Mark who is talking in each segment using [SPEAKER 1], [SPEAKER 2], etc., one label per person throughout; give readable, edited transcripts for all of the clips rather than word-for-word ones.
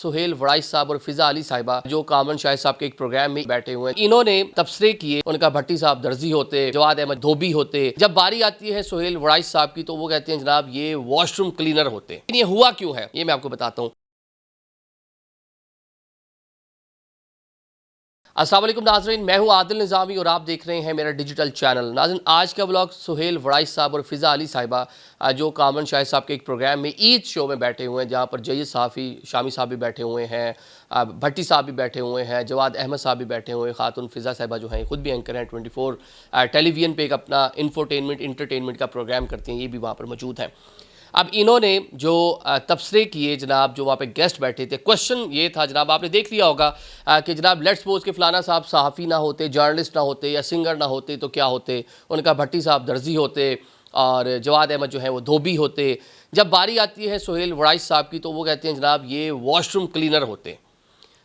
[SPEAKER 1] सुहेल वड़ाइच साहब और फिजा अली साहिबा जो कामन शाहिद साहब के एक प्रोग्राम में बैठे हुए हैं। इन्होंने तबसरे किए, उनका भट्टी साहब दर्जी होते, जवाद अहमद धोबी होते। जब बारी आती है सुहेल वड़ाइच साहब की तो वो कहते हैं जनाब ये वॉशरूम क्लीनर होते। लेकिन ये हुआ क्यों है ये मैं आपको बताता हूँ। अस्सलाम वालेकुम नाज़रीन, मैं हूं आदिल निज़ामी और आप देख रहे हैं मेरा डिजिटल चैनल। नाज़रीन, आज का व्लॉग सुहेल वड़ाइच साहब और फिजा अली साहिबा जो कामन शाहिद साहब के एक प्रोग्राम में ईद शो में बैठे हुए हैं, जहां पर जयद साफ़ी शामी साहब भी बैठे हुए हैं, भट्टी साहब भी बैठे हुए हैं, जवाद अहमद साहब भी बैठे हुए हैं, खातून फिजा साहिबा जो हैं खुद भी एंकर हैं 24 टेलीविज़न पे एक अपना इंटरटेनमेंट का प्रोग्राम करती हैं, ये भी वहाँ पर मौजूद हैं। अब इन्होंने जो तबसरे किए जनाब, जो वहाँ पे गेस्ट बैठे थे, क्वेश्चन ये था जनाब, आपने देख लिया होगा कि जनाब लेट्स सपोज के फलाना साहब सहाफ़ी ना होते, जर्नलिस्ट ना होते या सिंगर ना होते तो क्या होते। उनका भट्टी साहब दर्जी होते और जवाद अहमद जो है वो धोबी होते। जब बारी आती है सुहेल वड़ाइच साहब की तो वो कहते हैं जनाब ये वॉशरूम क्लीनर होते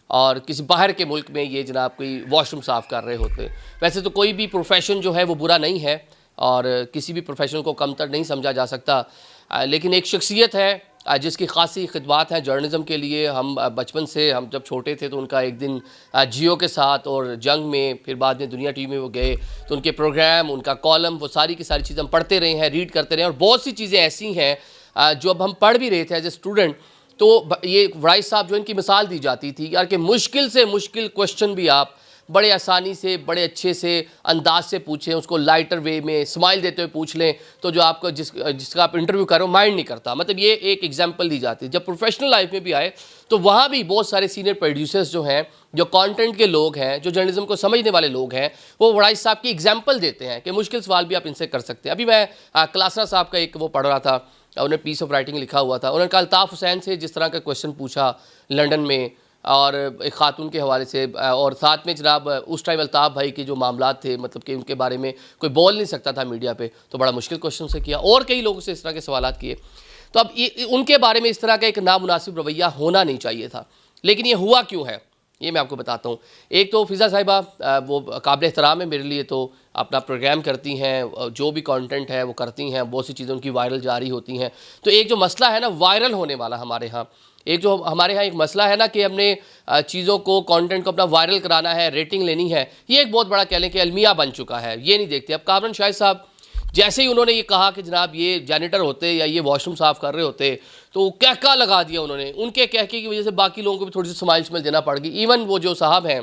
[SPEAKER 1] और किसी बाहर के मुल्क में ये जनाब कोई वॉशरूम साफ़ कर रहे होते। वैसे तो कोई भी प्रोफेशन जो है वो बुरा नहीं है और किसी भी प्रोफेशन को कमतर नहीं समझा जा सकता, लेकिन एक शख्सियत है जिसकी खासी खिदमत है जर्नलिज़म के लिए। हम बचपन से, हम जब छोटे थे तो उनका एक दिन जियो के साथ और जंग में, फिर बाद में दुनिया टीवी में वो गए तो उनके प्रोग्राम, उनका कॉलम, वो सारी की सारी चीज़ें हम पढ़ते रहे हैं, रीड करते रहे हैं। और बहुत सी चीज़ें ऐसी हैं जो अब हम पढ़ भी रहे थे एज ए स्टूडेंट, तो ये वड़ाइच साहब जो इनकी मिसाल दी जाती थी यार कि मुश्किल से मुश्किल क्वेश्चन भी आप बड़े आसानी से, बड़े अच्छे से अंदाज से पूछें, उसको लाइटर वे में स्माइल देते हुए पूछ लें तो जो आपको जिसका आप इंटरव्यू करो माइंड नहीं करता। मतलब ये एक एग्जांपल दी जाती है। जब प्रोफेशनल लाइफ में भी आए तो वहाँ भी बहुत सारे सीनियर प्रोड्यूसर्स जो हैं, जो कंटेंट के लोग हैं, जो जर्नलिज्म को समझने वाले लोग हैं, वो वड़ाइच साहब की एग्जाम्पल देते हैं कि मुश्किल सवाल भी आप इनसे कर सकते हैं। अभी मैं क्लासरा साहब का एक वो पढ़ रहा था, उन्होंने पीस ऑफ राइटिंग लिखा हुआ था। उन्होंने कहा अल्ताफ़ हुसैन से जिस तरह का क्वेश्चन पूछा लंदन में और एक खातून के हवाले से, और साथ में जनाब उस टाइम अल्ताफ़ भाई के जो मामलात थे, मतलब कि उनके बारे में कोई बोल नहीं सकता था मीडिया पे, तो बड़ा मुश्किल क्वेश्चन से किया और कई लोगों से इस तरह के सवालात किए। तो अब ये उनके बारे में इस तरह का एक नामुनासिब रवैया होना नहीं चाहिए था। लेकिन ये हुआ क्यों है ये मैं आपको बताता हूँ। एक तो फिज़ा साहिबा वो काबिल एहतराम है मेरे लिए, तो अपना प्रोग्राम करती हैं, जो भी कंटेंट है वो करती हैं, बहुत सी चीज़ें उनकी वायरल जारी होती हैं। तो एक जो मसला है ना वायरल होने वाला हमारे यहाँ, एक जो हमारे यहाँ एक मसला है ना कि हमने चीज़ों को, कंटेंट को अपना वायरल कराना है, रेटिंग लेनी है, ये एक बहुत बड़ा कह लें कि अलमिया बन चुका है। ये नहीं देखते। अब कामरान शाहिद साहब जैसे ही उन्होंने ये कहा कि जनाब ये जैनिटर होते या ये वॉशरूम साफ़ कर रहे होते तो कहका लगा दिया उन्होंने। उनके कहके की वजह से बाकी लोगों को भी थोड़ी सी स्माइल देना पड़ गई। इवन वो जो साहब हैं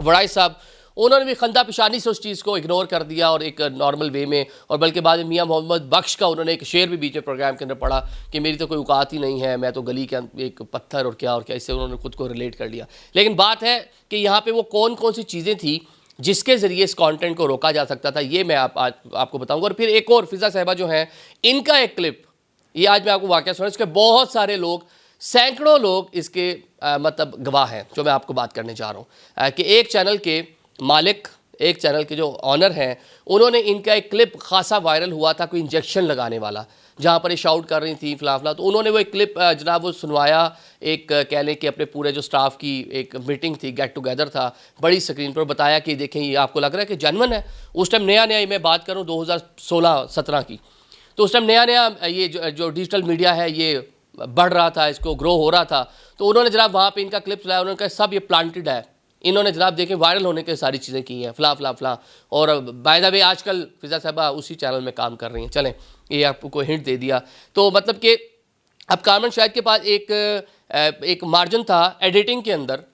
[SPEAKER 1] वड़ाइच साहब, उन्होंने भी खंदा पेशानी से उस चीज़ को इग्नोर कर दिया और एक नॉर्मल वे में, और बल्कि बाद में मियाँ मोहम्मद बख्श का उन्होंने एक शेर भी बीच में प्रोग्राम के अंदर पढ़ा कि मेरी तो कोई औकात ही नहीं है, मैं तो गली के एक पत्थर और क्या इससे उन्होंने खुद को रिलेट कर लिया। लेकिन बात है कि यहाँ पे वो कौन कौन सी चीज़ें थी जिसके ज़रिए इस कंटेंट को रोका जा सकता था, ये मैं आपको बताऊँगा। और फिर एक और फिज़ा साहिबा जो हैं, इनका एक क्लिप, ये आज मैं आपको वाक़या सुना, इसके बहुत सारे लोग, सैकड़ों लोग इसके मतलब गवाह हैं जो मैं आपको बात करने जा रहा हूँ कि एक चैनल के मालिक, एक चैनल के जो ऑनर हैं, उन्होंने इनका एक क्लिप खासा वायरल हुआ था, कोई इंजेक्शन लगाने वाला, जहाँ पर ये शाउट कर रही थी फला फला, तो उन्होंने वो एक क्लिप जनाब वो सुनवाया। एक कह लें कि अपने पूरे जो स्टाफ की एक मीटिंग थी, गेट टुगेदर था, बड़ी स्क्रीन पर बताया कि देखें ये आपको लग रहा है कि जेन्युइन है। उस टाइम नया नया, मैं बात करूँ 2016-17 की, तो उस टाइम नया नया ये जो डिजिटल मीडिया है ये बढ़ रहा था, इसको ग्रो हो रहा था। तो उन्होंने जनाब वहाँ पर इनका क्लिप चलाया, उन्होंने कहा सब ये प्लांटेड है। इन्होंने जनाब देखें वायरल होने के सारी चीज़ें की हैं, फला फला फला। और बाय द वे आजकल फिज़ा साहिबा उसी चैनल में काम कर रही हैं। चलें, ये आपको हिंट दे दिया। तो मतलब कि अब कामरान शाहिद के पास एक मार्जिन था एडिटिंग के अंदर,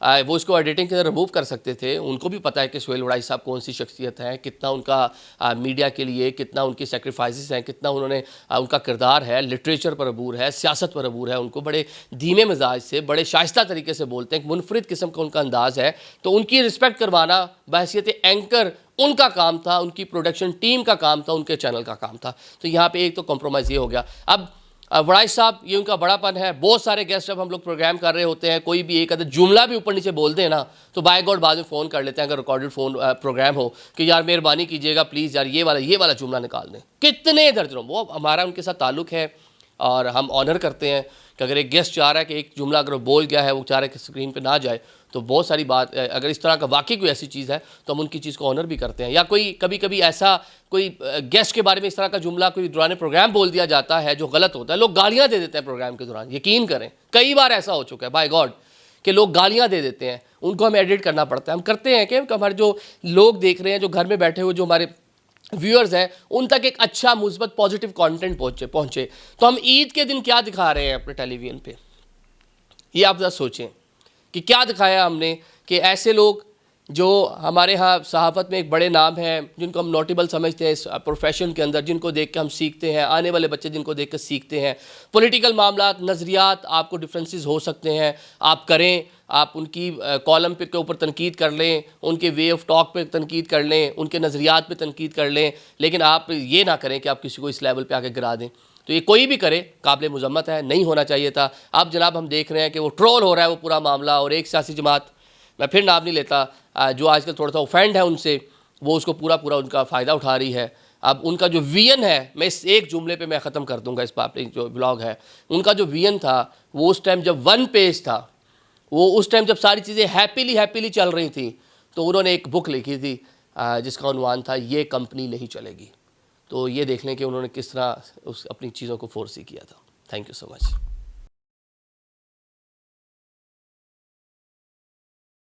[SPEAKER 1] वो इसको एडिटिंग के अंदर रिमूव कर सकते थे। उनको भी पता है कि सुहेल वड़ाइच साहब कौन सी शख्सियत है, कितना उनका मीडिया के लिए, कितना उनकी सेक्रीफाइसेस हैं, कितना उन्होंने उनका किरदार है, लिटरेचर पर अबूर है, सियासत पर अबूर है। उनको बड़े धीमे मिजाज से, बड़े शाइस्ता तरीके से बोलते हैं, मुनफरिद किस्म का उनका अंदाज़ है। तो उनकी रिस्पेक्ट करवाना बहैसियत एंकर उनका काम था, उनकी प्रोडक्शन टीम का काम था, उनके चैनल का काम था। तो यहाँ पर एक तो कॉम्प्रोमाइज़ ये हो गया। अब वड़ाइच साहब, ये उनका बड़ापन है। बहुत सारे गेस्ट जब हम लोग प्रोग्राम कर रहे होते हैं, कोई भी एक अदर जुमला भी ऊपर नीचे बोल दें ना तो बाय गॉड बाद में फ़ोन कर लेते हैं, अगर रिकॉर्डेड फ़ोन प्रोग्राम हो, कि यार मेहरबानी कीजिएगा प्लीज़ यार ये वाला जुमला निकाल दें। कितने दर्जनों, वो हमारा उनके साथ ताल्लुक़ है और हम ऑनर करते हैं कि अगर एक गेस्ट चाह रहा है कि एक जुमला अगर वो बोल गया है, वो चाह रहा है कि स्क्रीन पे ना जाए, तो बहुत सारी बात, अगर इस तरह का वाकई कोई ऐसी चीज़ है तो हम उनकी चीज़ को ऑनर भी करते हैं। या कोई कभी कभी ऐसा कोई गेस्ट के बारे में इस तरह का जुमला कोई दौरान प्रोग्राम बोल दिया जाता है जो गलत होता है, लोग गालियाँ दे देते हैं प्रोग्राम के दौरान। यकीन करें कई बार ऐसा हो चुका है, बाय गॉड, कि लोग गालियाँ दे देते हैं, उनको हमें एडिट करना पड़ता है। हम करते हैं कि हमारे जो लोग देख रहे हैं, जो घर में बैठे हुए जो हमारे व्यूअर्स हैं, उन तक एक अच्छा मुस्बत पॉजिटिव कंटेंट पहुंचे। तो हम ईद के दिन क्या दिखा रहे हैं अपने टेलीविजन पे, ये आप जरा सोचें कि क्या दिखाया हमने, कि ऐसे लोग जो हमारे यहाँ सहाफ़त में एक बड़े नाम हैं, जिनको हम नोटेबल समझते हैं इस प्रोफेशन के अंदर, जिनको देख के हम सीखते हैं, आने वाले बच्चे जिनको देख कर सीखते हैं। पॉलिटिकल मामलात, नज़रियात, आपको डिफरेंसेस हो सकते हैं, आप करें, आप उनकी कॉलम पे के ऊपर तनकीद कर लें, उनके वे ऑफ टॉक पे तनकीद कर लें, उनके नज़रियात पे तनकीद कर लें, लेकिन आप ये ना करें कि आप किसी को इस लेवल पे आके गिरा दें। तो ये कोई भी करे काबिल मुज़म्मत है, नहीं होना चाहिए था। अब जनाब हम देख रहे हैं कि वो ट्रोल हो रहा है वो पूरा मामला, और एक सियासी जमात, मैं फिर नाम नहीं लेता, जो आजकल थोड़ा सा ऑफेंड है उनसे, वो उसको पूरा उनका फ़ायदा उठा रही है। अब उनका जो विजन है, मैं इस एक जुमले पे मैं ख़त्म कर दूंगा इस बात, जो ब्लॉग है, उनका जो विजन था वो उस टाइम जब 1 पेज था, वो उस टाइम जब सारी चीज़ें हैप्पीली चल रही थी, तो उन्होंने एक बुक लिखी थी जिसका उन्वान था ये कंपनी नहीं चलेगी। तो ये देख लें कि उन्होंने किस तरह अपनी चीज़ों को फोर्स किया था। Thank you so much.